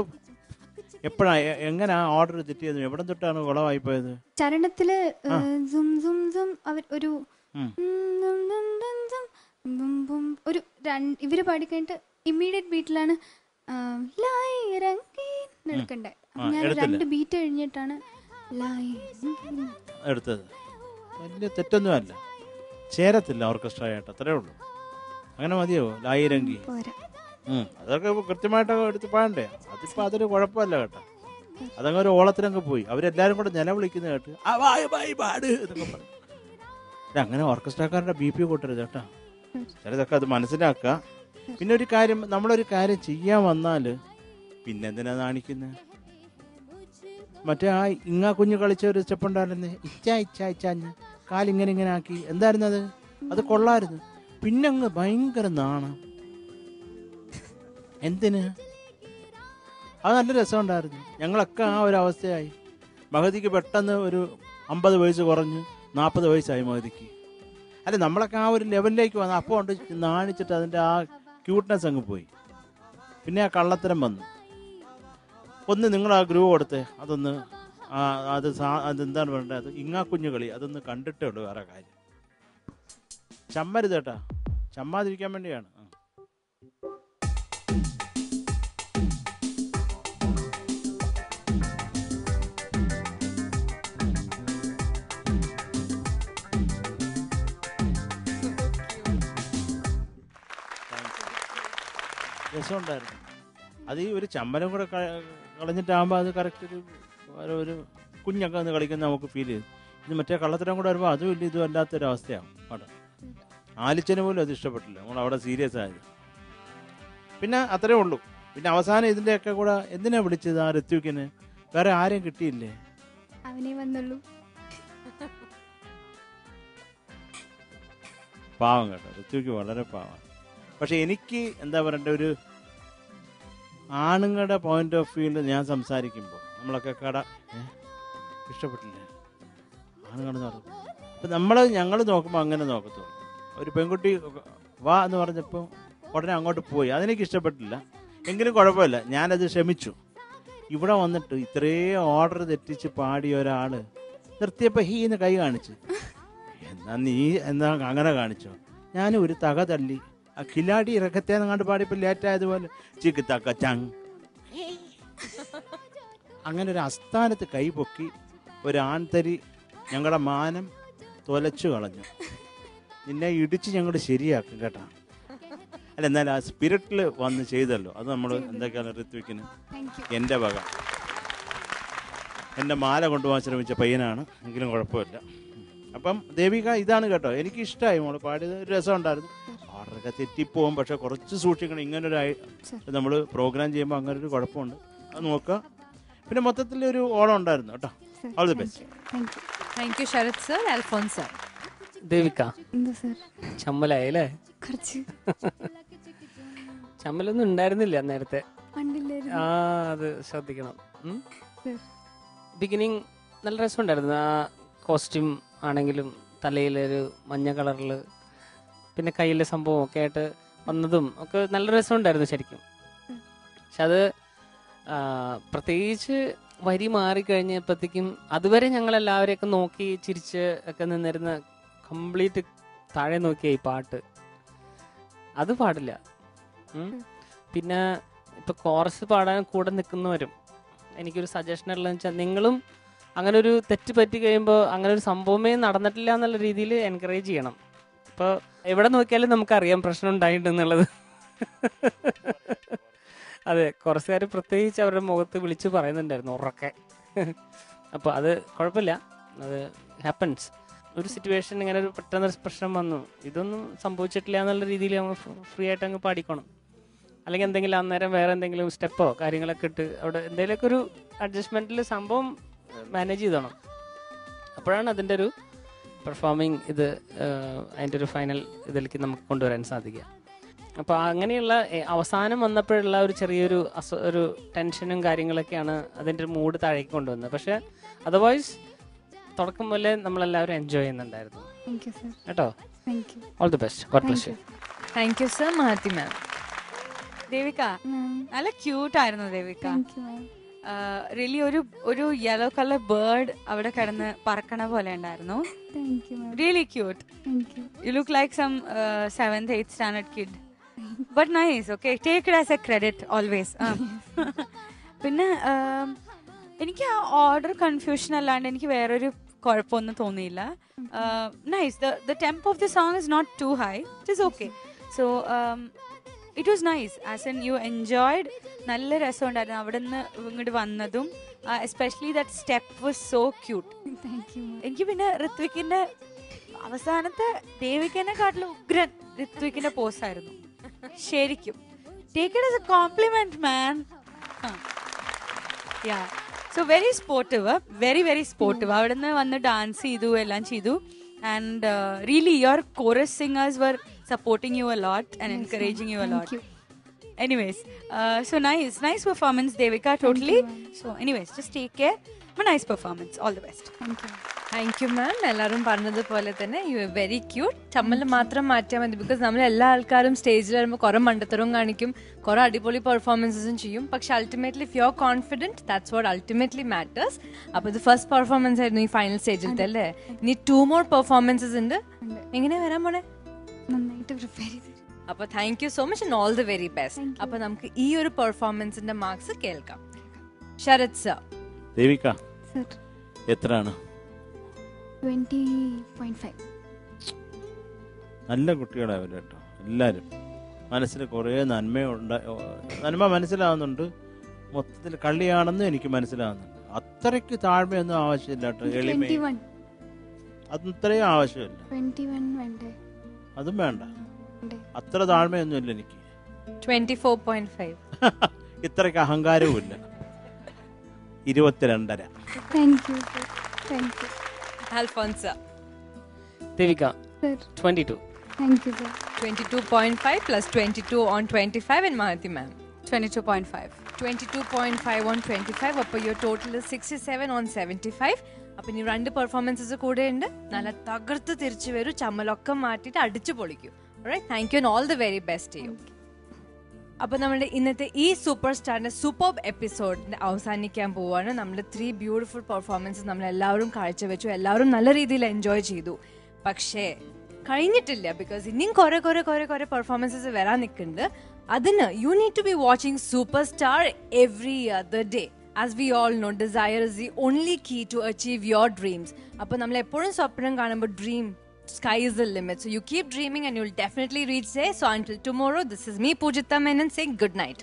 എപ്പോഴാ എങ്ങനെയാ ഓർഡർ തെറ്റിയത്? എവിടെ തൊട്ടാണ് കുളമായി പോയത്? ചരണത്തില് അവർ ഒരു ഒരു ഇവര് പാടിക്കഴിഞ്ഞിട്ട് ഇമ്മീഡിയറ്റ് ബീറ്റിലാണ് എടുക്കണ്ടേ. ഞാൻ 2 ബീറ്റ് കഴിഞ്ഞിട്ടാണ് എടുത്തത്. വലിയ തെറ്റൊന്നുമല്ല, ചേരത്തില്ല ഓർക്കസ്ട്ര ആയിട്ട്, അത്രേ ഉള്ളൂ. അങ്ങനെ മതിയോ? ലായിരങ്കി അതൊക്കെ കൃത്യമായിട്ടൊക്കെ എടുത്ത് പാടണ്ടേ? അതിപ്പോ അതൊരു കുഴപ്പമല്ല കേട്ടോ. അതങ്ങ് ഒരു ഓളത്തിനങ്ങ് പോയി. അവരെല്ലാരും കൂടെ നിലവിളിക്കുന്ന കേട്ട് പാട് എന്നൊക്കെ പറയും. അങ്ങനെ ഓർക്കസ്ട്രക്കാരുടെ BP കൂട്ടരുത് കേട്ടോ. ചിലതൊക്കെ അത് മനസ്സിലാക്കുക. പിന്നെ ഒരു കാര്യം, നമ്മളൊരു കാര്യം ചെയ്യാൻ വന്നാല് പിന്നെന്തിനാ കാണിക്കുന്നത്? മറ്റേ ആ ഇങ്ങാ കുഞ്ഞ് കളിച്ച ഒരു സ്റ്റെപ്പ് ഉണ്ടായിരുന്നേ, ഇച്ചാഞ്ഞ് കാലിങ്ങനെ ഇങ്ങനെ ആക്കി. എന്തായിരുന്നു അത് കൊള്ളായിരുന്നു. പിന്നങ്ങ് ഭയങ്കര നാണം. എന്തിന്? അത് നല്ല രസമുണ്ടായിരുന്നു. ഞങ്ങളൊക്കെ ആ ഒരു അവസ്ഥയായി. മഹതിക്ക് പെട്ടെന്ന് ഒരു 50 വയസ്സ് കുറഞ്ഞ് 40 വയസ്സായി മഹതിക്ക്. അല്ല, നമ്മളൊക്കെ ആ ഒരു ലെവലിലേക്ക് വന്നു. അപ്പോൾ കൊണ്ട് നാണിച്ചിട്ട് അതിൻ്റെ ആ ക്യൂട്ട്നെസ് അങ്ങ് പോയി. പിന്നെ ആ കള്ളത്തരം വന്നു. ഒന്ന് നിങ്ങൾ ആ ഗ്രൂവ് കൊടുത്തേ, അതൊന്ന് അതെന്താണ് പറയണ്ടത്, അത് ഇങ്ങാ കുഞ്ഞു കളി അതൊന്ന് കണ്ടിട്ടേ ഉള്ളൂ. വേറെ കാര്യം ചമ്മരുത് കേട്ടാ, ചമ്മാതിരിക്കാൻ വേണ്ടിയാണ്. രസമുണ്ടായിരുന്നു. അത് ഈ ഒരു ചമ്മലും കൂടെ കളഞ്ഞിട്ടാകുമ്പോൾ അത് കറക്റ്റ് ഒരു കുഞ്ഞൊക്കെ ഒന്ന് കളിക്കുന്ന നമുക്ക് ഫീൽ ചെയ്തു. ഇത് മറ്റേ കള്ളത്തരം കൂടെ വരുമ്പോൾ അതും ഇല്ല ഇതും അല്ലാത്തൊരവസ്ഥയാവും അവിടെ. ആലിച്ചന് പോലും അത് ഇഷ്ടപ്പെട്ടില്ല, നമ്മൾ അവിടെ സീരിയസ് ആയത്. പിന്നെ അത്രേ ഉള്ളൂ. പിന്നെ അവസാനം ഇതിൻ്റെയൊക്കെ കൂടെ എന്തിനാ വിളിച്ചത് ആ ഋത്വിക്കിന്? വേറെ ആരെയും കിട്ടിയില്ലേ? അവനെ വന്നുള്ളൂ. പാവം കേട്ടോ, ഋത്വിക്ക് വളരെ പാവം. പക്ഷെ എനിക്ക് എന്താ പറയണ്ട, ഒരു ആണുങ്ങളുടെ പോയിന്റ് ഓഫ് വ്യൂവിൽ ഞാൻ സംസാരിക്കുമ്പോൾ നമ്മളൊക്കെ ഇഷ്ടപ്പെട്ടില്ലേ ആണുങ്ങൾ നോക്കും. അപ്പം ഞങ്ങൾ നോക്കുമ്പോൾ അങ്ങനെ നോക്കത്തുള്ളൂ. ഒരു പെൺകുട്ടി വാ എന്ന് പറഞ്ഞപ്പോൾ ഉടനെ അങ്ങോട്ട് പോയി, അതെനിക്ക് ഇഷ്ടപ്പെട്ടില്ല. എങ്കിലും കുഴപ്പമില്ല, ഞാനത് ക്ഷമിച്ചു. ഇവിടെ വന്നിട്ട് ഇത്രയും ഓർഡർ തെറ്റിച്ച് പാടിയ ഒരാൾ നിർത്തിയപ്പോൾ ഹീന്ന് കൈ കാണിച്ചു. എന്നാ അങ്ങനെ കാണിച്ചോ? ഞാൻ ഒരു തക തള്ളി ആ കിലാടി ഇറക്കത്തേന്ന് കണ്ട് പാടിയപ്പോൾ ലേറ്റായതുപോലെ ചിക്ക് തക്ക ചങ് അങ്ങനെ ഒരു അസ്ഥാനത്ത് കൈപൊക്കി ഒരു ആൺതരി ഞങ്ങളുടെ മാനം തൊലച്ചു കളഞ്ഞു. നിന്നെ ഇടിച്ച് ഞങ്ങൾ ശരിയാക്കും കേട്ടാ. അല്ല, എന്നാലും ആ സ്പിരിറ്റിൽ വന്ന് ചെയ്തല്ലോ, അത് നമ്മൾ എന്തൊക്കെയാണ് ഋത്വിക്കിന് എൻ്റെ വക. എൻ്റെ മാല കൊണ്ടുപോകാൻ ശ്രമിച്ച പയ്യനാണ്, എങ്കിലും കുഴപ്പമില്ല. അപ്പം ദേവിക ഇതാണ് കേട്ടോ, എനിക്ക് ഇഷ്ടമായി. മോള് പാടിയത് ഒരു രസമുണ്ടായിരുന്നു. ഓർഡറൊക്കെ തെറ്റിപ്പോവും, പക്ഷെ കുറച്ച് സൂക്ഷിക്കണം. ഇങ്ങനൊരു നമ്മൾ പ്രോഗ്രാം ചെയ്യുമ്പോൾ അങ്ങനെ ഒരു കുഴപ്പമുണ്ട്, അത് നോക്കുക. പിന്നെ മൊത്തത്തിൽ ഒരു ഓളം ഉണ്ടായിരുന്നു കേട്ടോ. All the best. Thank you Sarath sir. Alphons sir. Devika, ചമ്മലായല്ലേ? ചമ്മലൊന്നും ഉണ്ടായിരുന്നില്ല നേരത്തെ. ആ, അത് ശ്രദ്ധിക്കണം. ബിഗിനിങ് നല്ല രസമുണ്ടായിരുന്നു. ആ കോസ്റ്റ്യൂം ആണെങ്കിലും തലയിലൊരു മഞ്ഞ കളറിൽ പിന്നെ കയ്യിലെ സംഭവം ഒക്കെ ആയിട്ട് വന്നതും ഒക്കെ നല്ല രസമുണ്ടായിരുന്നു ശരിക്കും. പക്ഷെ അത് പ്രത്യേകിച്ച് വരി മാറിക്കഴിഞ്ഞപ്പോഴത്തേക്കും അതുവരെ ഞങ്ങളെല്ലാവരെയൊക്കെ നോക്കി ചിരിച്ച് ഒക്കെ നിന്നിരുന്ന കംപ്ലീറ്റ് താഴെ നോക്കിയായി പാട്ട്. അത് പാടില്ല. പിന്നെ ഇപ്പൊ കോറസ് പാടാൻ കൂടെ നിൽക്കുന്നവരും എനിക്കൊരു സജഷൻ ഉള്ളതെന്ന് വെച്ചാൽ നിങ്ങളും അങ്ങനെ ഒരു തെറ്റ് പറ്റി കഴിയുമ്പോൾ അങ്ങനെ ഒരു സംഭവമേ നടന്നിട്ടില്ല എന്നുള്ള രീതിയിൽ എൻകറേജ് ചെയ്യണം. ഇപ്പോൾ എവിടെ നോക്കിയാലും നമുക്കറിയാം പ്രശ്നം ഉണ്ടായിട്ടുണ്ടെന്നുള്ളത്. അതെ, കുറച്ചുകാർ പ്രത്യേകിച്ച് അവരുടെ മുഖത്ത് വിളിച്ച് പറയുന്നുണ്ടായിരുന്നു ഉറക്കെ. അപ്പോൾ അത് കുഴപ്പമില്ല, അത് ഹാപ്പൻസ്. ഒരു സിറ്റുവേഷൻ ഇങ്ങനെ ഒരു പെട്ടെന്നൊരു പ്രശ്നം വന്നു, ഇതൊന്നും സംഭവിച്ചിട്ടില്ല എന്നുള്ള രീതിയിൽ അങ്ങ് ഫ്രീ ആയിട്ട് അങ്ങ് പാടിക്കണം. അല്ലെങ്കിൽ എന്തെങ്കിലും അന്നേരം വേറെ എന്തെങ്കിലും സ്റ്റെപ്പോ കാര്യങ്ങളൊക്കെ ഇട്ട് അവിടെ എന്തെങ്കിലുമൊക്കെ ഒരു അഡ്ജസ്റ്റ്മെൻറ്റിൽ സംഭവം മാനേജ് ചെയ്തോണം. അപ്പോഴാണ് അതിൻ്റെ ഒരു പെർഫോമിങ് ഇത് അതിൻ്റെ ഒരു ഫൈനൽ ഇതിലേക്ക് നമുക്ക് കൊണ്ടുവരാൻ സാധിക്കുക. അപ്പോൾ അങ്ങനെയുള്ള അവസാനം വന്നപ്പോഴുള്ള ഒരു ചെറിയൊരു ഒരു ടെൻഷനും കാര്യങ്ങളൊക്കെയാണ് അതിൻ്റെ ഒരു മൂഡ് താഴേക്ക് കൊണ്ടുവന്നത്. പക്ഷേ അതർവൈസ് തുടക്കം പോലെ നമ്മളെല്ലാവരും എൻജോയ് ചെയ്യുന്നുണ്ടായിരുന്നു കേട്ടോ. All the best. God bless you. Thank you sir. Mahathi ma'am. Devika നല്ല ക്യൂട്ട് ആയിരുന്നു ദേവിക. റിയലി ഒരു യെല്ലോ കളർ ബേർഡ് അവിടെ കിടന്ന് പറക്കണ പോലെ ഉണ്ടായിരുന്നു. Really cute. You look like some 7th 8th standard kid. But nice. Okay, take it as a credit always. പിന്നെ എനിക്ക് ആ ഓർഡർ കൺഫ്യൂഷൻ അല്ലാണ്ട് എനിക്ക് വേറൊരു കുഴപ്പമൊന്നും തോന്നിയില്ല. Nice. The tempo of the song is not too high. It is okay. So it was nice. As and you enjoyed. നല്ല രസമുണ്ടായിരുന്നു അവിടെ നിന്ന് ഇങ്ങോട്ട് വന്നതും. Especially that step was so cute. എനിക്ക് പിന്നെ ഋത്വിക്കിന്റെ അവസാനത്തെ ദേവികനെക്കാട്ടിലും ഉഗ്രൻ ഋത്വിക്കിന്റെ പോസ് ആയിരുന്നു ശരിക്കും. Take it as a compliment man. Yeah, so very sportive, very very sportive. അവിടെ നിന്ന് വന്ന് ഡാൻസ് ചെയ്തു, എല്ലാം ചെയ്തു. And really your chorus singers were supporting you a lot and encouraging you a lot. Anyways, so nice performance Devika, totally. So anyways, just take care. A nice performance. All the best. Thank you ma'am. എല്ലാവരും പറഞ്ഞതുപോലെ തന്നെ you are very cute. ചമ്മൽ മാത്രം മാറ്റിയാൽ മതി. Because നമ്മൾ എല്ലാ ആൾക്കാരും സ്റ്റേജിൽ വരുമ്പോൾ കുറെ മണ്ടത്തരവും കാണിക്കും, കുറെ അടിപൊളി പെർഫോമൻസസും ചെയ്യും. പക്ഷെ ultimately if you are confident, that's what ultimately matters. അപ്പോൾ ഇത് ഫസ്റ്റ് പെർഫോമൻസ് ആയിരുന്നു ഈ ഫൈനൽ സ്റ്റേജിലത്തെ അല്ലേ? ഇനി 2 more പെർഫോമൻസസ് ഉണ്ട്. എങ്ങനെയാ വരാൻ പോണേ? നന്നായിട്ട് പ്രിപ്പയർ ചെയ്തു. അപ്പോൾ thank you so much and all the very best. അപ്പോൾ നമുക്ക് ഈ ഒരു പെർഫോമൻസിന്റെ മാർക്സ് കേൾക്കാം. ശരത് സർ. ദേവിക എത്രയാണ്? 20.5. നല്ല കുട്ടികളാവില്ല കേട്ടോ എല്ലാവരും. മനസ്സിൽ കുറേ നന്മ മനസ്സിലാവുന്നുണ്ട്. മൊത്തത്തിൽ കള്ളിയാണെന്ന് എനിക്ക് മനസ്സിലാവുന്നുണ്ട്. അത്രയ്ക്ക് താഴ്മയൊന്നും ആവശ്യമില്ല കേട്ടോ. എളിമ അത്രയും ആവശ്യമില്ല. 21 വേണ്ടേ? അതും വേണ്ട. അത്ര താഴ്മയൊന്നുമില്ല എനിക്ക്. 24.5. ഇത്രയ്ക്ക് അഹങ്കാരവും ഇല്ല. 22.5. Thank you. Thank U. Alphonsa. Devika 22. Thank you sir. 22.5 plus 22 on 25 and Mahati ma'am 22.5. 22.5 on 25. അപ്പോൾ your total is 67 on 75. അപ്പം ഇനി 2 പെർഫോമൻസസ് കൂടെ ഉണ്ട്. നല്ല തകർത്ത് തിരിച്ചു വരും, ചമ്മലൊക്കെ മാറ്റിയിട്ട് അടിച്ചു പൊളിക്കും. Thank you and all the very best U. അപ്പോൾ നമ്മുടെ ഇന്നത്തെ ഈ സൂപ്പർ സ്റ്റാറിന്റെ സൂപ്പർബ് എപ്പിസോഡിന് അവസാനിക്കാൻ പോവുകയാണ്. നമ്മുടെ 3 ബ്യൂട്ടിഫുൾ പെർഫോമൻസസ് നമ്മളെല്ലാവരും കാഴ്ചവെച്ചു, എല്ലാവരും നല്ല രീതിയിൽ എൻജോയ് ചെയ്തു. പക്ഷേ കഴിഞ്ഞിട്ടില്ല, ബിക്കോസ് ഇനിയും കുറെ പെർഫോമൻസസ് വരാൻ നിൽക്കുന്നുണ്ട്. അതിന് you need to be watching Superstar every other day. As we all know, desire is the only key to achieve your dreams. അപ്പോൾ നമ്മൾ എപ്പോഴും സ്വപ്നം കാണുമ്പോൾ dream, sky is the limit. So you keep dreaming and you'll definitely reach there. So until tomorrow, this is me, Poojitha Menon, saying good night.